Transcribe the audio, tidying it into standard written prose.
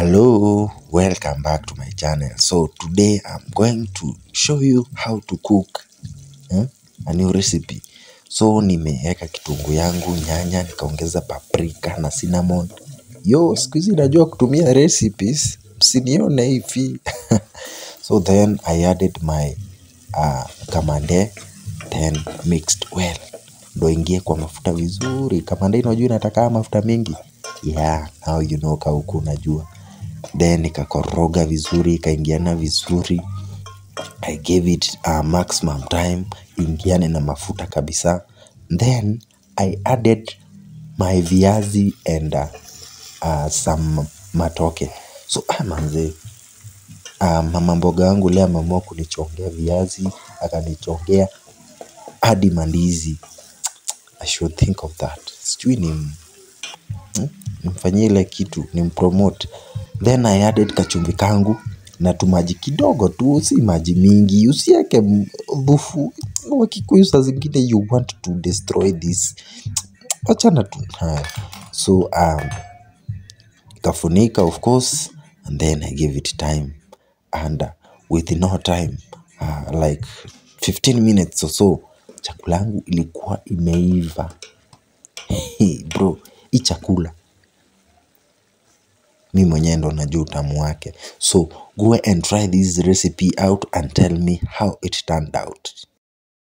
Hello, welcome back to my channel. So today I'm going to show you how to cook a new recipe. So nimeweka kitunguu yangu, nyanya, nikaongeza paprika na cinnamon. Siku hizi najua kutumia recipes, msinione hivi. So then I added my kamande, then mixed well. Ndo ingie kwa mafuta vizuri. Kamande inajua inataka mafuta mengi. Yeah, now you know kauku unajua. Then nikakoroga vizuri, ikaingiana vizuri. I gave it a maximum time ingiane na mafuta kabisa. Then I added my viazi and some matoke. So manze, mama mboga wangu leo ameamua kunichongea viazi, akanichongea hadi mandizi. I should think of that. Sijui nimfanyie ile kitu, nimpromote. Then I added kachumvi kangu na tumaji kidogo tu, si maji mingi. Usiweke bufu. Wakikuyu saa zingine you want to destroy this. Achana tu. So kafunika of course, and then I gave it time, and within no time, like 15 minutes or so, chakula yangu ilikuwa imeiva. Bro, hii chakula mimi mwenyewe ndo najua utamu wake. So go and try this recipe out and tell me how it turned out.